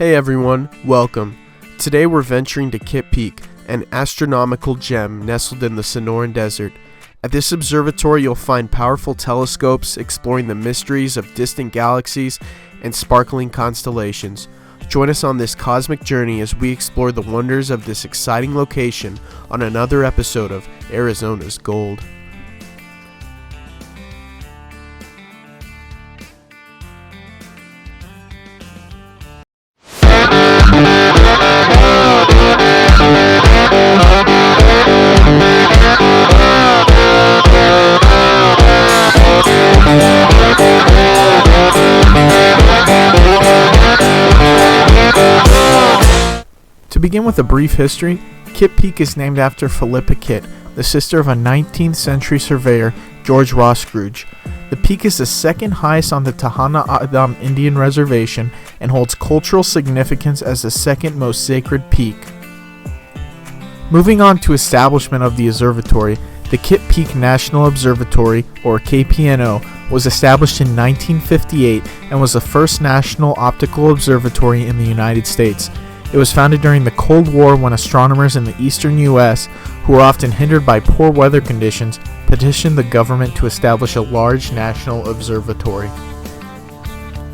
Hey everyone, welcome. Today we're venturing to Kitt Peak, an astronomical gem nestled in the Sonoran Desert. At this observatory you'll find powerful telescopes exploring the mysteries of distant galaxies and sparkling constellations. Join us on this cosmic journey as we explore the wonders of this exciting location on another episode of Arizona's Gold. To begin with a brief history, Kitt Peak is named after Philippa Kitt, the sister of a 19th century surveyor, George Roscrooge. The peak is the second highest on the Tahana Adam Indian Reservation and holds cultural significance as the second most sacred peak. Moving on to establishment of the observatory, the Kitt Peak National Observatory, or KPNO, was established in 1958 and was the first national optical observatory in the United States. It was founded during the Cold War when astronomers in the eastern U.S., who were often hindered by poor weather conditions, petitioned the government to establish a large national observatory.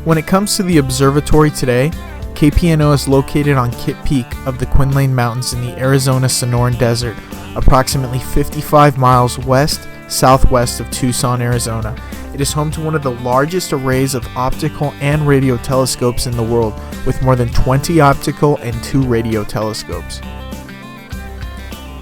When it comes to the observatory today, KPNO is located on Kitt Peak of the Quinlan Mountains in the Arizona Sonoran Desert, approximately 55 miles west-southwest of Tucson, Arizona. It is home to one of the largest arrays of optical and radio telescopes in the world, with more than 20 optical and 2 radio telescopes.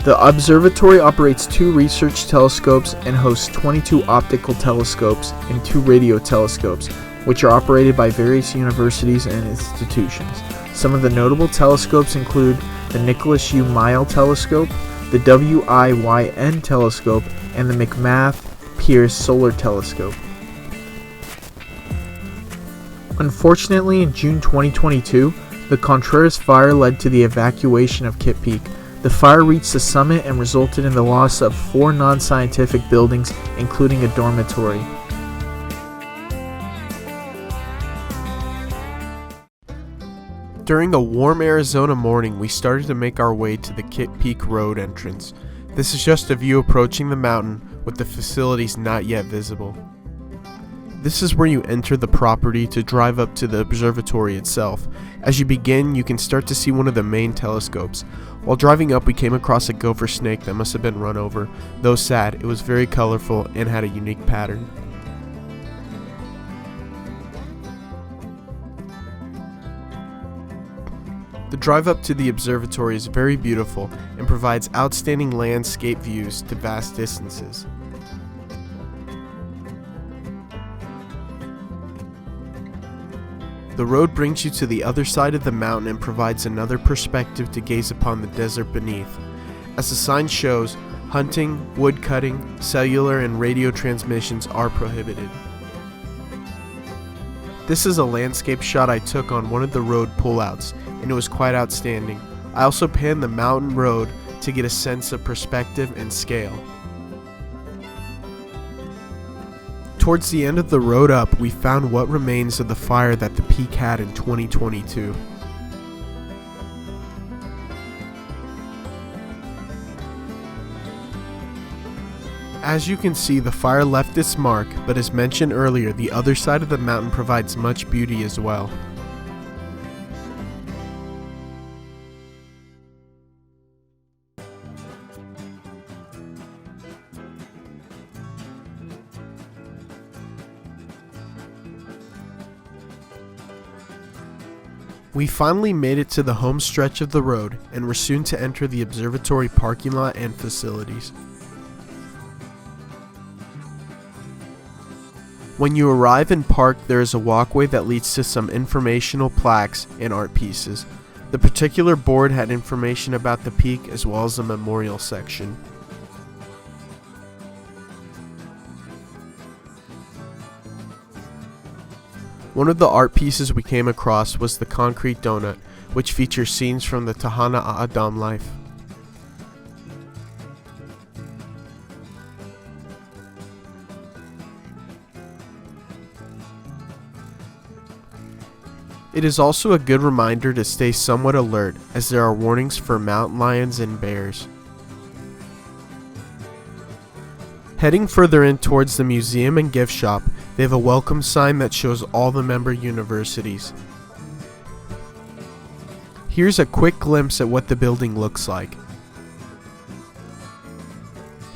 The observatory operates 2 research telescopes and hosts 22 optical telescopes and 2 radio telescopes, which are operated by various universities and institutions. Some of the notable telescopes include the Nicholas U. Mile Telescope, the WIYN Telescope, and the McMath-Pierce Solar Telescope. Unfortunately, in June 2022, the Contreras fire led to the evacuation of Kitt Peak. The fire reached the summit and resulted in the loss of 4 non-scientific buildings, including a dormitory. During a warm Arizona morning, we started to make our way to the Kitt Peak Road entrance. This is just a view approaching the mountain, with the facilities not yet visible. This is where you enter the property to drive up to the observatory itself. As you begin, you can start to see one of the main telescopes. While driving up, we came across a gopher snake that must have been run over. Though sad, it was very colorful and had a unique pattern. The drive up to the observatory is very beautiful and provides outstanding landscape views to vast distances. The road brings you to the other side of the mountain and provides another perspective to gaze upon the desert beneath. As the sign shows, hunting, wood cutting, cellular and radio transmissions are prohibited. This is a landscape shot I took on one of the road pullouts, and it was quite outstanding. I also panned the mountain road to get a sense of perspective and scale. Towards the end of the road up, we found what remains of the fire that the peak had in 2022. As you can see, the fire left its mark, but as mentioned earlier, the other side of the mountain provides much beauty as well. We finally made it to the home stretch of the road and were soon to enter the observatory parking lot and facilities. When you arrive and park, there is a walkway that leads to some informational plaques and art pieces. The particular board had information about the peak as well as a memorial section. One of the art pieces we came across was the concrete donut, which features scenes from the Tahana Adam life. It is also a good reminder to stay somewhat alert, as there are warnings for mountain lions and bears. Heading further in towards the museum and gift shop, they have a welcome sign that shows all the member universities. Here's a quick glimpse at what the building looks like.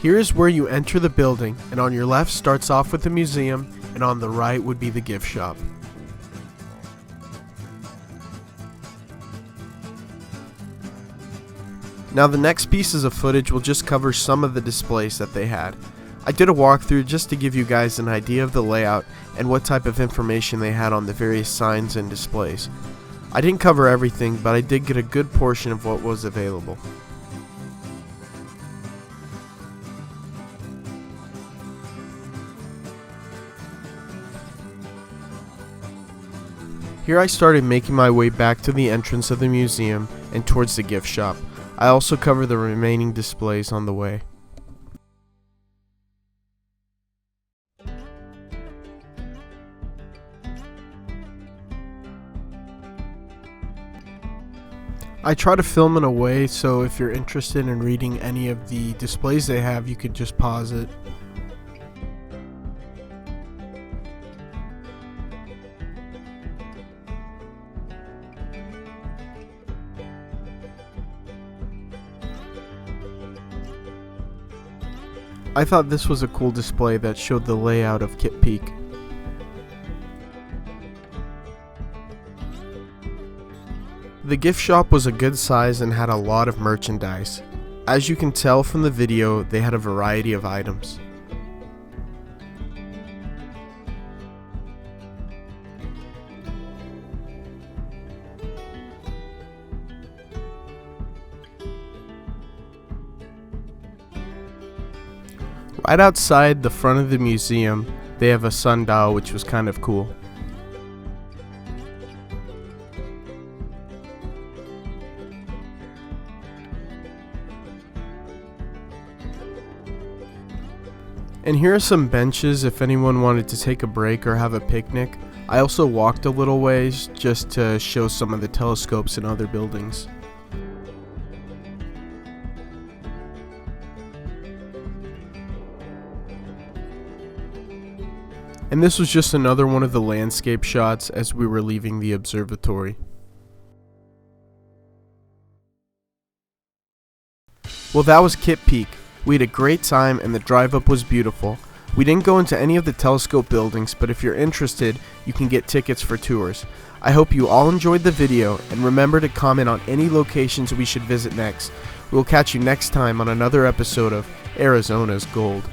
Here is where you enter the building, and on your left starts off with the museum, and on the right would be the gift shop. Now the next pieces of footage will just cover some of the displays that they had. I did a walkthrough just to give you guys an idea of the layout and what type of information they had on the various signs and displays. I didn't cover everything, but I did get a good portion of what was available. Here I started making my way back to the entrance of the museum and towards the gift shop. I also cover the remaining displays on the way. I try to film in a way so if you're interested in reading any of the displays they have, you could just pause it. I thought this was a cool display that showed the layout of Kitt Peak. The gift shop was a good size and had a lot of merchandise. As you can tell from the video, they had a variety of items. Right outside the front of the museum, they have a sundial, which was kind of cool. And here are some benches if anyone wanted to take a break or have a picnic. I also walked a little ways just to show some of the telescopes in other buildings. And this was just another one of the landscape shots as we were leaving the observatory. Well, that was Kitt Peak. We had a great time and the drive up was beautiful. We didn't go into any of the telescope buildings, but if you're interested, you can get tickets for tours. I hope you all enjoyed the video, and remember to comment on any locations we should visit next. We will catch you next time on another episode of Arizona's Gold.